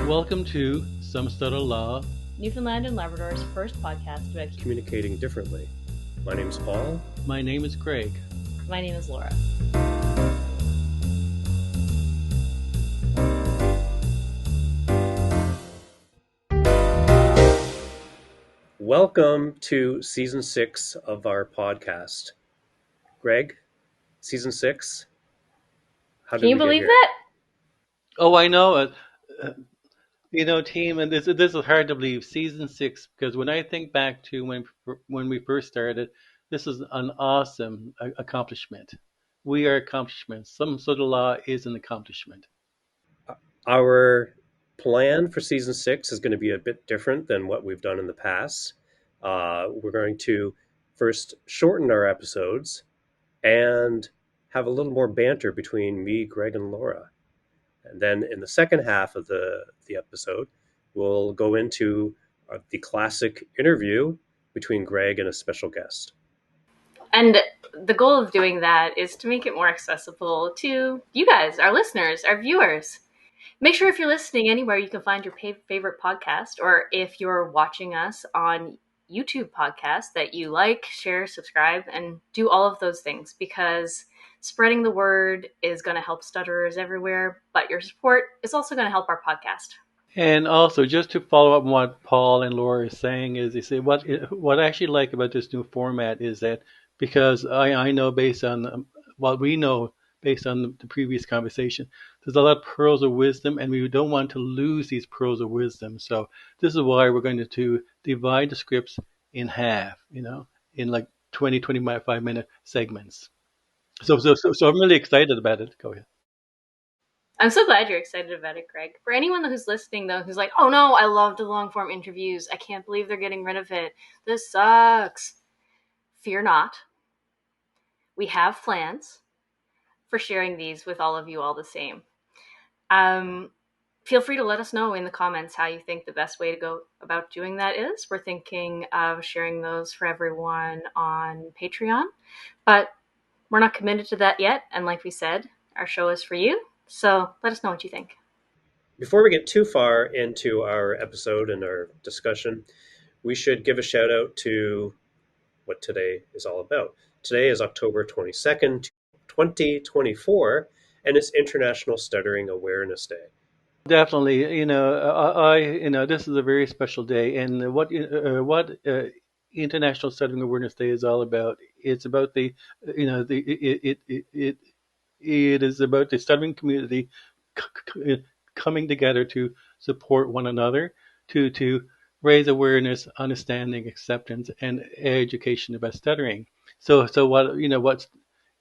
Welcome to Some Stutter Law, Newfoundland and Labrador's first podcast about communicating differently. My name is Paul. My name is Craig. My name is Laura. Welcome to Season 6 of our podcast. Greg, Season 6? How Can you believe that? Oh, I know. Team, and this is hard to believe. Season 6, because when I think back to when we first started, this is an awesome accomplishment. We are accomplishments. Some sort of law is an accomplishment. Our plan for Season 6 is going to be a bit different than what we've done in the past. We're going to first shorten our episodes and have a little more banter between me, Greg, and Laura. And then in the second half of the episode, we'll go into the classic interview between Greg and a special guest. And the goal of doing that is to make it more accessible to you guys, our listeners, our viewers. Make sure if you're listening anywhere, you can find your favorite podcast, or if you're watching us on YouTube podcast, that you like, share, subscribe, and do all of those things, because spreading the word is going to help stutterers everywhere, but your support is also going to help our podcast. And also, just to follow up on what Paul and Laura are saying, is they say what I actually like about this new format is that, because I know based on what we know based on the previous conversation, there's a lot of pearls of wisdom, and we don't want to lose these pearls of wisdom. So this is why we're going to divide the scripts in half, in like 20, 25-minute segments. So I'm really excited about it. Go ahead. I'm so glad you're excited about it, Greg. For anyone who's listening, though, who's like, oh no, I love the long-form interviews. I can't believe they're getting rid of it. This sucks. Fear not. We have plans for sharing these with all of you all the same. Feel free to let us know in the comments how you think the best way to go about doing that is. We're thinking of sharing those for everyone on Patreon, but we're not committed to that yet. And like we said, our show is for you. So let us know what you think. Before we get too far into our episode and our discussion, we should give a shout out to what today is all about. Today is October 22nd, 2024, and it's International Stuttering Awareness Day. Definitely, this is a very special day, and what International Stuttering Awareness Day is all about. It's about it is about the stuttering community coming together to support one another, to raise awareness, understanding, acceptance, and education about stuttering. So what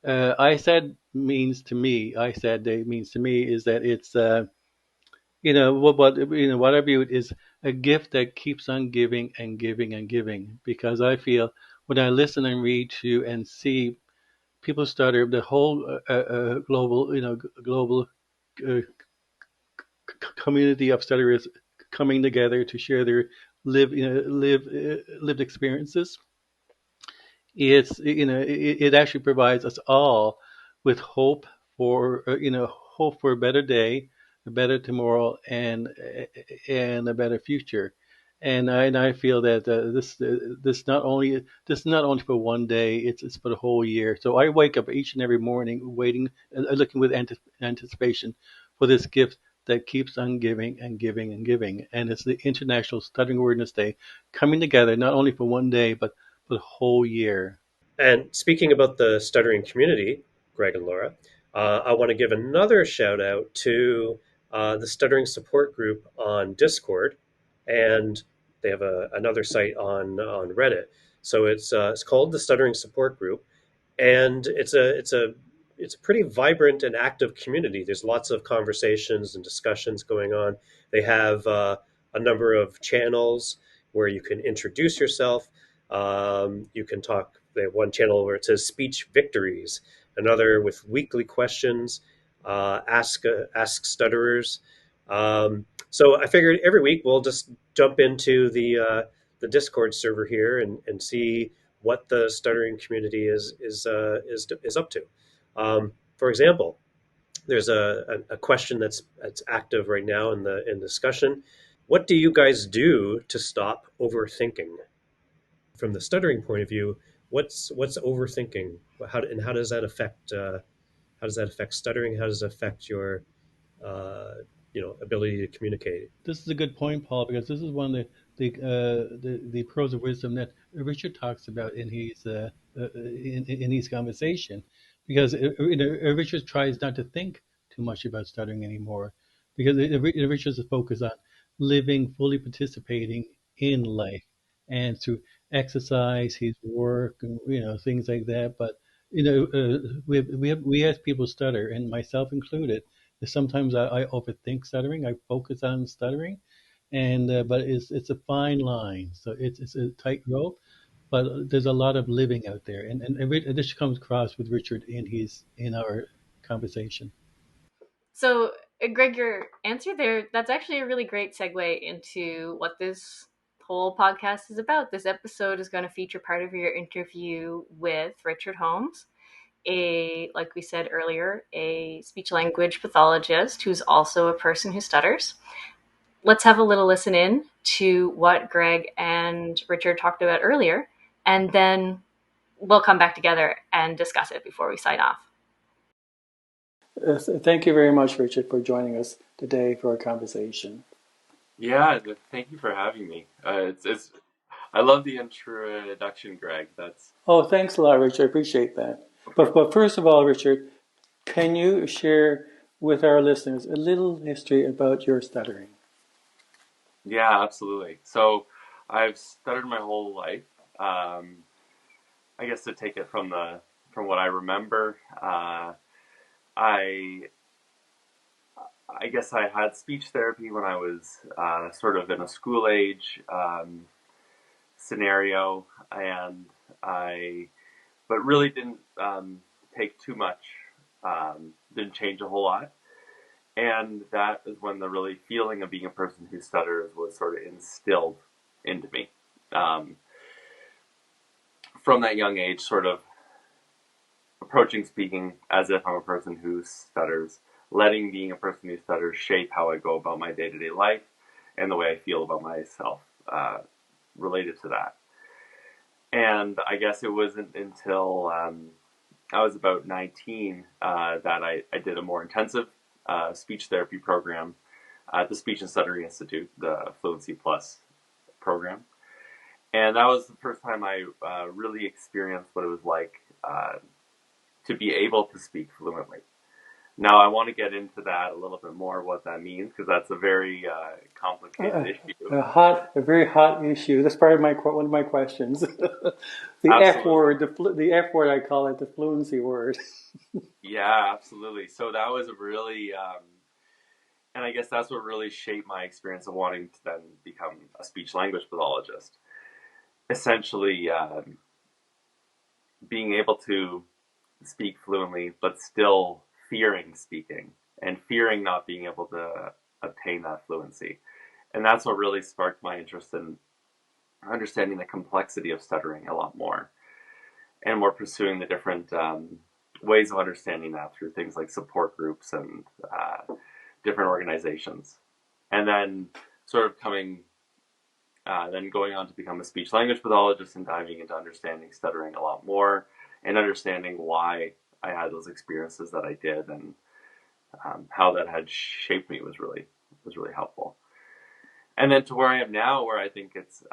I said means to me. I said day means to me is that it's what I view it is a gift that keeps on giving and giving and giving. Because I feel when I listen and read to and see people stutter, the whole global uh, community of stutterers coming together to share their lived experiences. It actually provides us all with hope for hope for a better day, a better tomorrow, and a better future. And I feel that this not only for one day, it's for the whole year. So I wake up each and every morning waiting, looking with anticipation for this gift that keeps on giving and giving and giving. And it's the International Stuttering Awareness Day, coming together not only for one day but for the whole year. And speaking about the stuttering community, Greg and Laura, I want to give another shout out to the stuttering support group on Discord, and they have another site on Reddit. So it's called the Stuttering Support Group, and it's a pretty vibrant and active community. There's lots of conversations and discussions going on. They have a number of channels where you can introduce yourself. You can talk. They have one channel where it says speech victories, another with weekly questions, ask stutterers. So I figured every week we'll just jump into the Discord server here and see what the stuttering community is up to. For example, There's a question that's active right now in discussion. What do you guys do to stop overthinking? From the stuttering point of view, what's overthinking? How does that affect stuttering? How does it affect your ability to communicate? This is a good point, Paul, because this is one of the pearls of wisdom that Richard talks about in his conversation. Because Richard tries not to think too much about stuttering anymore, because Richard's focus on living, fully participating in life, and through exercise, his work, and things like that. But we as people stutter, and myself included. Sometimes I overthink stuttering. I focus on stuttering, and but it's a fine line. So it's a tightrope. But there's a lot of living out there, and this comes across with Richard in our conversation. So, Greg, your answer there, that's actually a really great segue into what this whole podcast is about. This episode is going to feature part of your interview with Richard Holmes, like we said earlier, a speech language pathologist who's also a person who stutters. Let's have a little listen in to what Greg and Richard talked about earlier, and then we'll come back together and discuss it before we sign off. Thank you very much, Richard, for joining us today for our conversation. Yeah, thank you for having me. It's I love the introduction, Greg. That's Oh, thanks a lot, Richard. I appreciate that. But first of all, Richard, can you share with our listeners a little history about your stuttering? Yeah, absolutely. So I've stuttered my whole life. I guess to take it from what I remember, I I guess I had speech therapy when I was sort of in a school age scenario, and but really didn't take too much, didn't change a whole lot. And that is when the really feeling of being a person who stutters was sort of instilled into me. From that young age, sort of approaching speaking as if I'm a person who stutters, letting being a person who stutters shape how I go about my day-to-day life and the way I feel about myself related to that. And I guess it wasn't until I was about 19 that I did a more intensive speech therapy program at the Speech and Stuttering Institute, the Fluency Plus program. And that was the first time I really experienced what it was like to be able to speak fluently. Now, I want to get into that a little bit more, what that means, because that's a very complicated issue. A very hot issue. That's part of one of my questions. The F word, the F word, I call it, the fluency word. Yeah, absolutely. So that was a really, and I guess that's what really shaped my experience of wanting to then become a speech language pathologist. Essentially, being able to speak fluently, but still fearing speaking and fearing not being able to obtain that fluency. And that's what really sparked my interest in understanding the complexity of stuttering a lot more. And we're pursuing the different ways of understanding that through things like support groups and different organizations. And then sort of then going on to become a speech language pathologist and diving into understanding stuttering a lot more and understanding why I had those experiences that I did and how that had shaped me was really helpful. And then to where I am now, where I think it's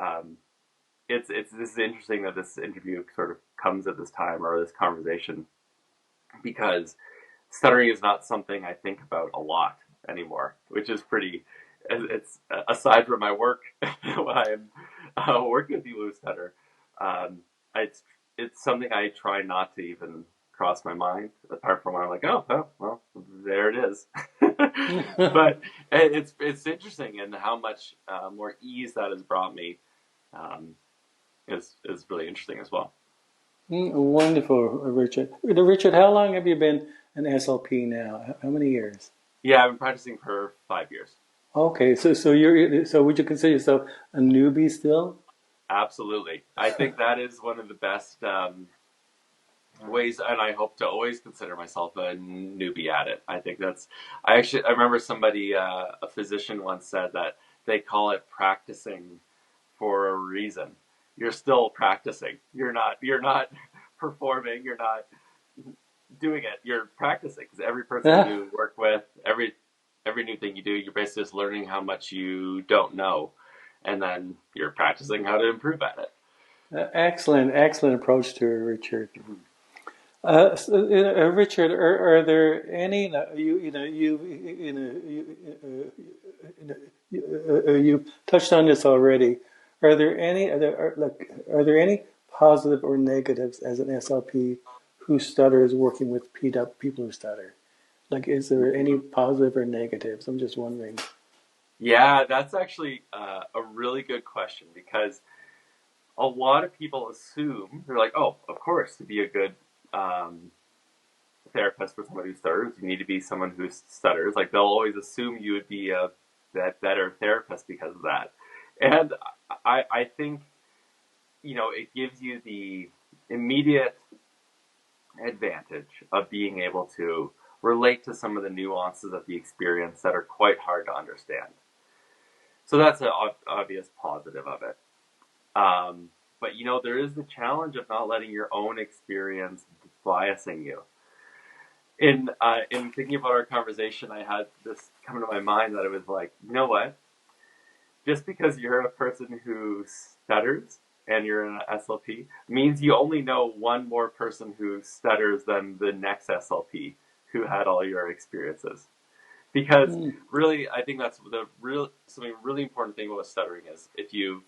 this is interesting that this interview sort of comes at this time, or this conversation, because stuttering is not something I think about a lot anymore, which is pretty. It's aside from my work when I'm working with people who stutter, it's something I try not to even cross my mind. Apart from when I'm like, oh well, there it is. But it's interesting, and how much more ease that has brought me is really interesting as well. Wonderful, Richard. Richard, how long have you been an SLP now? How many years? Yeah, I've been practicing for 5 years. Okay, so would you consider yourself a newbie still? Absolutely. I think that is one of the best ways, and I hope to always consider myself a newbie at it. I think that's. I remember somebody, a physician, once said that they call it practicing for a reason. You're still practicing. You're not performing. You're not doing it. You're practicing because every person Yeah. you work with, every new thing you do, you're basically just learning how much you don't know, and then you're practicing how to improve at it. Excellent approach to it, Richard. Mhm. Richard, are there any you touched on this already? Are there any are there any positive or negatives as an SLP who stutters working with people who stutter? Like, is there any positive or negatives? I'm just wondering. Yeah, that's actually a really good question because a lot of people assume they're like, oh, of course, to be a good um, therapist for somebody who stutters, you need to be someone who stutters. Like they'll always assume you would be a that better therapist because of that. And I think it gives you the immediate advantage of being able to relate to some of the nuances of the experience that are quite hard to understand. So that's an obvious positive of it. But there is the challenge of not letting your own experience biasing you. In thinking about our conversation, I had this come to my mind that it was like, you know what? Just because you're a person who stutters and you're an SLP means you only know one more person who stutters than the next SLP who had all your experiences. Because Mm. really, I think that's something really important thing about stuttering is if you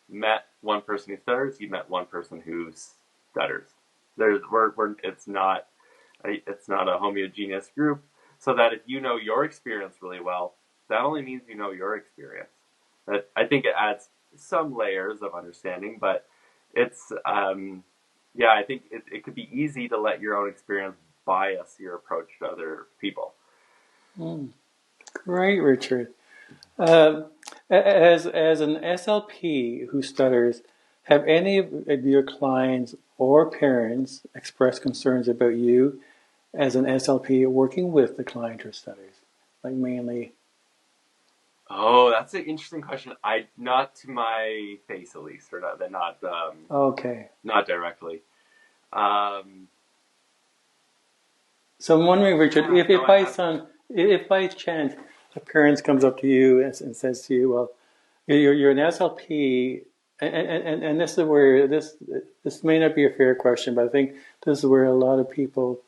met one person who stutters, you met one person who stutters. It's not a homogeneous group. So that if you know your experience really well, that only means you know your experience. That I think it adds some layers of understanding, but it's yeah, I think it could be easy to let your own experience bias your approach to other people. Mm. Great, Richard. Um, as an SLP who stutters, have any of your clients or parents expressed concerns about you as an SLP working with the client who stutters? Like mainly. Oh, that's an interesting question. I not to my face at least, or Okay. not directly. Um, So I'm wondering, Richard, yeah, no, I have. if by chance a parent comes up to you and says to you, well, you're an SLP, and this is where this may not be a fair question, but I think this is where a lot of people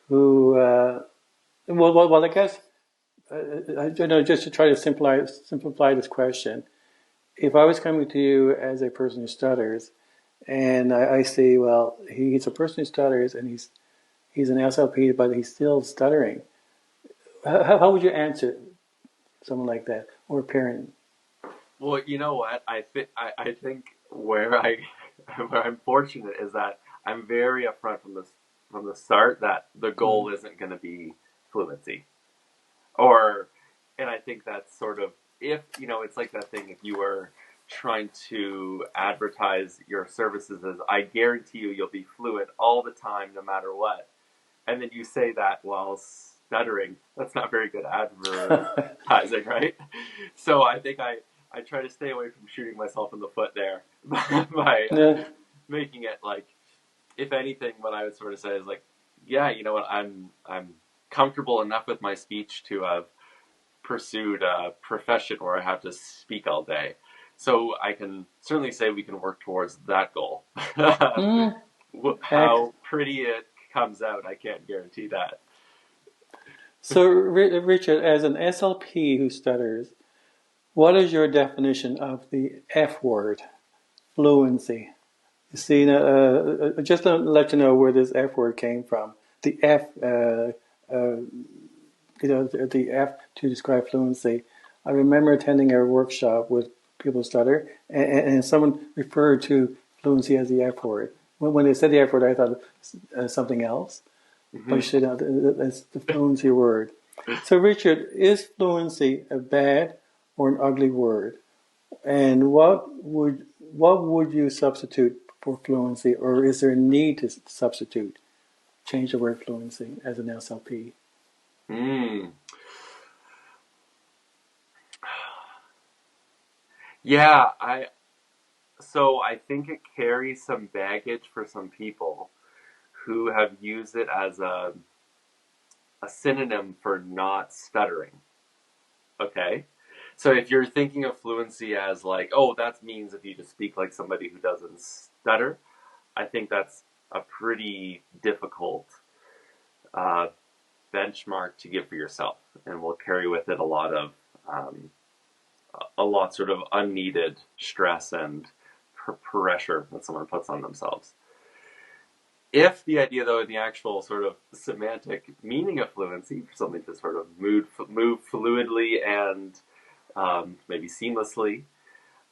who I guess I don't know, just to try to simplify this question. If I was coming to you as a person who stutters, and I say, well, he's a person who stutters, and he's an SLP, but he's still stuttering. How would you answer someone like that or a parent? Well, you know what? I think where I where I'm fortunate is that I'm very upfront from the start that the Mm. goal isn't going to be fluency. Or and I think that's sort of if it's like that thing if you were trying to advertise your services as I guarantee you'll be fluent all the time no matter what. And then you say that while stuttering, that's not very good advertising, right? So I think I try to stay away from shooting myself in the foot there by Yeah. making it like, if anything, what I would sort of say is like, yeah, you know what, I'm comfortable enough with my speech to have pursued a profession where I have to speak all day. So I can certainly say we can work towards that goal. Mm. How pretty it comes out, I can't guarantee that. So, Richard, as an SLP who stutters, what is your definition of the F word, fluency? You see, just to let you know where this F word came from. The F, uh, the F to describe fluency. I remember attending a workshop with people who stutter, and someone referred to fluency as the F word. When they said the F word, I thought something else, but Mm-hmm. you said that's the fluency word. So, Richard, is fluency a bad or an ugly word? And what would you substitute for fluency, or is there a need to substitute? change the word fluency as an SLP? Mm. Yeah, I think it carries some baggage for some people who have used it as a synonym for not stuttering. Okay? So if you're thinking of fluency as like, oh, that means if you just speak like somebody who doesn't stutter, I think that's a pretty difficult uh, benchmark to give for yourself, and will carry with it um, a lot sort of unneeded stress and pressure that someone puts on themselves. If the idea, though, in the actual sort of semantic meaning of fluency, for something to sort of move fluidly and maybe seamlessly,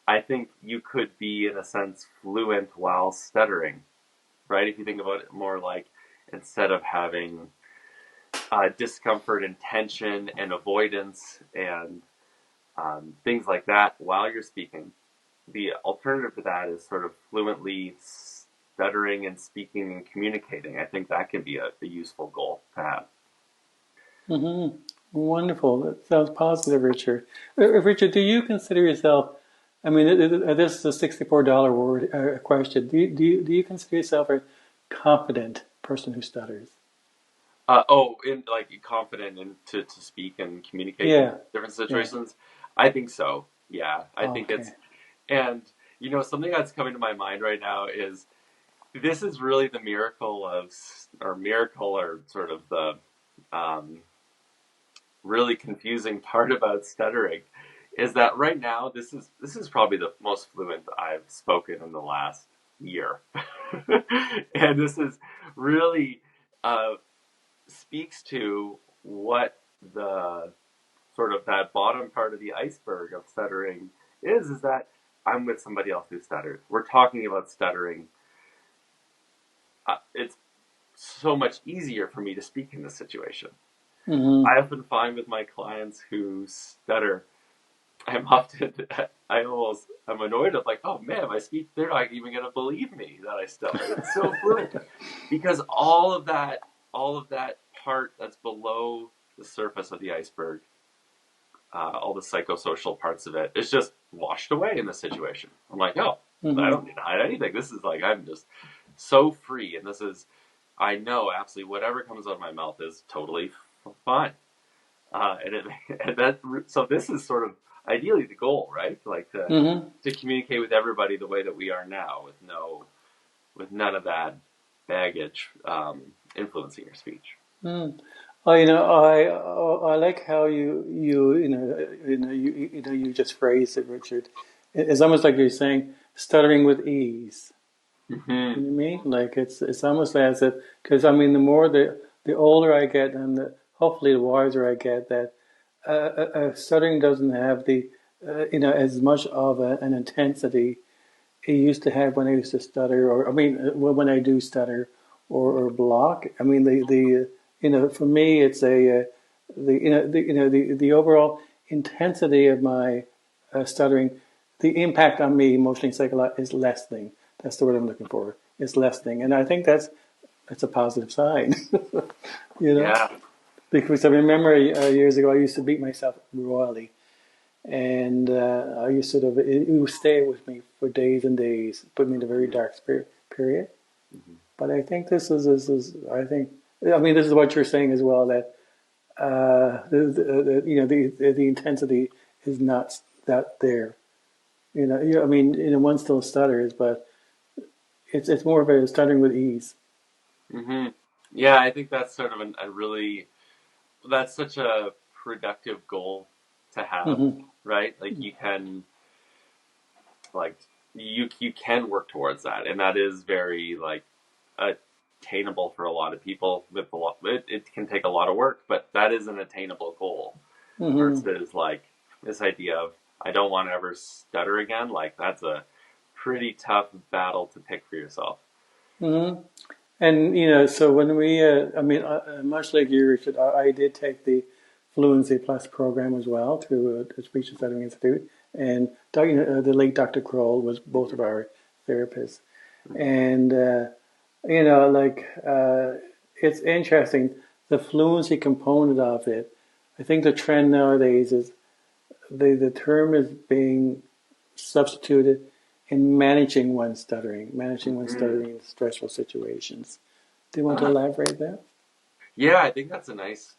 I think you could be, in a sense, fluent while stuttering, right? If you think about it more like, instead of having discomfort and tension and avoidance and things like that while you're speaking, the alternative to that is sort of fluently stuttering and speaking and communicating. I think that can be a useful goal to have. Mm-hmm. Wonderful. That sounds positive, Richard. Richard, do you consider yourself? I mean, this is a $64 word question. Do you consider yourself a confident person who stutters? In like confident in to speak and communicate in Yeah. different Yeah. situations. I think so. Yeah, I think Okay. it's, and something that's coming to my mind right now is, this is really the miracle or sort of the um, really confusing part about stuttering, is that right now this is probably the most fluent I've spoken in the last year, and this is really uh, speaks to what the sort of that bottom part of the iceberg of stuttering is that I'm with somebody else who stutters. We're talking about stuttering. It's so much easier for me to speak in this situation. Mm-hmm. I often find with my clients who stutter, I'm annoyed of like, oh man, my speech, they're not even going to believe me that I stutter. It's so fluent because all of that part that's below the surface of the iceberg, all the psychosocial parts of it, is just washed away in this situation. I'm like, oh, I Mm-hmm. don't need to hide anything. This is like, I'm just so free, and I know absolutely whatever comes out of my mouth is totally fine. So this is sort of ideally the goal, right? Like Mm-hmm. to communicate with everybody the way that we are now, with none of that baggage influencing your speech. Mm. Oh, I like how you just phrased it, Richard. It's almost like you're saying stuttering with ease. Mm-hmm. You know what I mean? Like it's almost as if, because I mean the older I get and hopefully the wiser I get, that stuttering doesn't have the as much of an intensity it used to have when I used to stutter, or I mean when I do stutter or block. I mean the for me it's the overall intensity of my stuttering, the impact on me emotionally, psychologically is lessening. That's the word I'm looking for. It's lessening, and I think that's a positive sign. you know, Yeah. because I remember years ago I used to beat myself royally, and I used to sort of it would stay with me for days and days, put me in a very dark period. Mm-hmm. But I think this is I think I mean this is what you're saying as well, that the intensity is not that there. I mean, one still stutters, but it's more of a stuttering with ease. Mm-hmm. Yeah, I think that's sort of a really, that's such a productive goal to have, Mm-hmm. right? Like like you can work towards that, and that is very like attainable for a lot of people. With a lot, it can take a lot of work, but that is an attainable goal. Mm-hmm. Versus like this idea of, I don't want to ever stutter again. Like that's a pretty tough battle to pick for yourself. Mm-hmm. And so when I mean, much like you, Richard, I did take the Fluency Plus program as well through the Speech and Stuttering Institute, and the late Dr. Kroll was both of our therapists, Mm-hmm. and like it's interesting. The fluency component of it. I think the trend nowadays is the term is being substituted in managing one's stuttering in stressful situations. Do you want to Ah, elaborate that? yeah, I think that's a nice.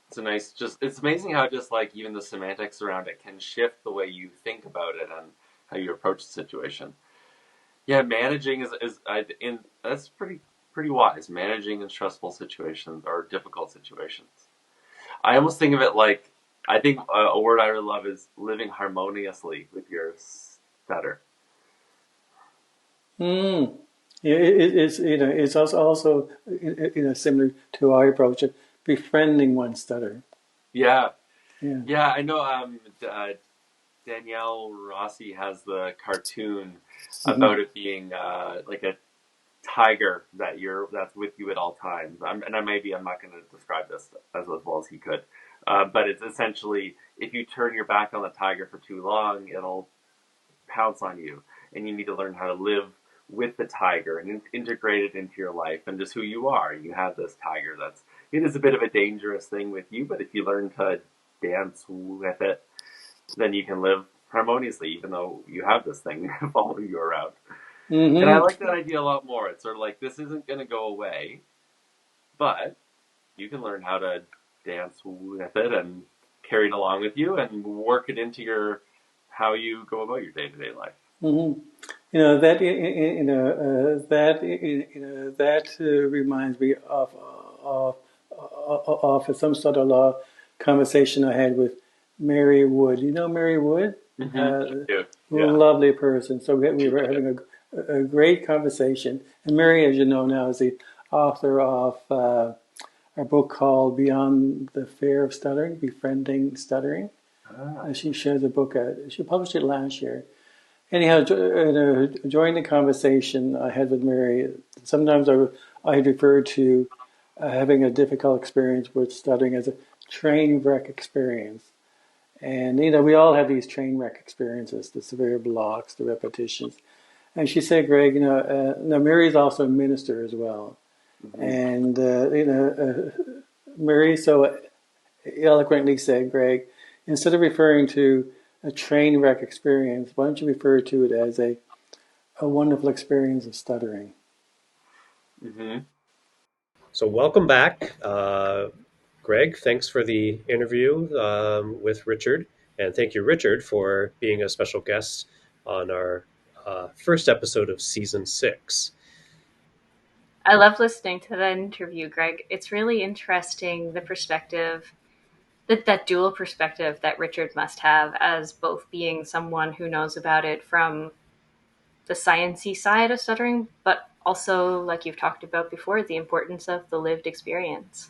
It's a nice. Just it's amazing how just like even the semantics around it can shift the way you think about it and how you approach the situation. Yeah, managing is in that's pretty wise. Managing in stressful situations or difficult situations. I almost think of it like I think a word I really love is living harmoniously with your stutter. Mm. Yeah, it's it's also similar to our approach of befriending one stutter. Yeah, Yeah. yeah. I know. Danielle Rossi has the cartoon Hmm. about it being like a tiger that's with you at all times. I'm not going to describe this as well as he could, but it's essentially if you turn your back on the tiger for too long, it'll pounce on you, and you need to learn how to live with the tiger and integrate it into your life and just who you are. You have this tiger that's it is a bit of a dangerous thing with you, but if you learn to dance with it, then you can live harmoniously, even though you have this thing following you around. And I Hmm. like that idea a lot more. It's sort of like this isn't going to go away, but you can learn how to dance with it and carry it along with you and work it into your how you go about your day to day life. Hmm. That that reminds me of some sort of law conversation I had with Mary Wood. You know Mary Wood, uh, Yeah, yeah, lovely person. So we were having a great conversation. And Mary, as you know now, is the author of a book called Beyond the Fear of Stuttering, Befriending Stuttering. ah, She shares a book. She published it last year. Anyhow, during the conversation I had with Mary, sometimes I had referred to having a difficult experience with stuttering as a train wreck experience. And, we all have these train wreck experiences, the severe blocks, the repetitions. And she said, Greg, now Mary is also a minister as well. mm-hmm. And, Mary so eloquently said, Greg, instead of referring to a train wreck experience, why don't you refer to it as a wonderful experience of stuttering? Mm-hmm. So, welcome back, Greg. Thanks for the interview with Richard. And thank you, Richard, for being a special guest on our first episode of season 6. I love listening to that interview, Greg. It's really interesting the perspective that dual perspective that Richard must have as both being someone who knows about it from the sciencey side of stuttering, but also, like you've talked about before, the importance of the lived experience.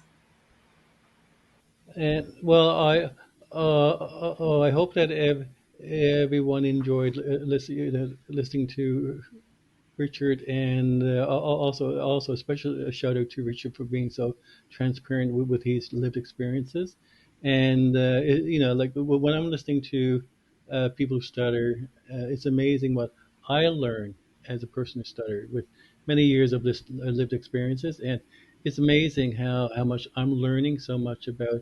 And well, I hope that everyone enjoyed listening to Richard, and also a special shout out to Richard for being so transparent with his lived experiences. And like when I'm listening to people who stutter, it's amazing what I learn as a person who stuttered with many years of this lived experiences, and it's amazing how much I'm learning so much about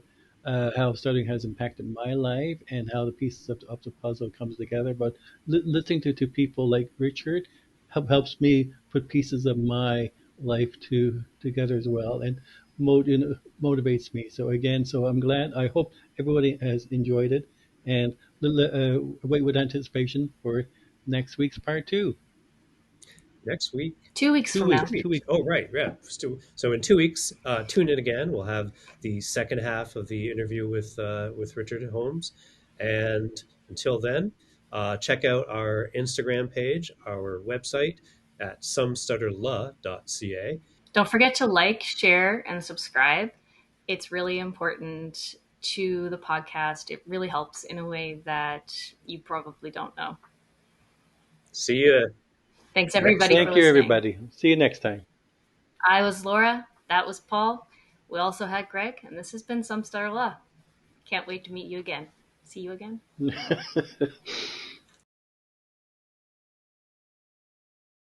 how stuttering has impacted my life and how the pieces of the puzzle comes together. But listening to people like Richard helps me put pieces of my life together as well, and motivates me. So again, so I'm glad. I hope everybody has enjoyed it, and wait with anticipation for next week's part two. Next week, 2 weeks Two from now. weeks. 2 weeks. Oh, right. Yeah. So in 2 weeks, tune in again. We'll have the second half of the interview with Richard Holmes. And until then, check out our Instagram page, our website at somestutterla.ca. Don't forget to like, share, and subscribe. It's really important to the podcast. It really helps in a way that you probably don't know. See you Thanks, next everybody, time. for Thank you, listening. everybody. See you next time. I was Laura. That was Paul. We also had Greg, and this has been Some Star Law. Can't wait to meet you again. See you again.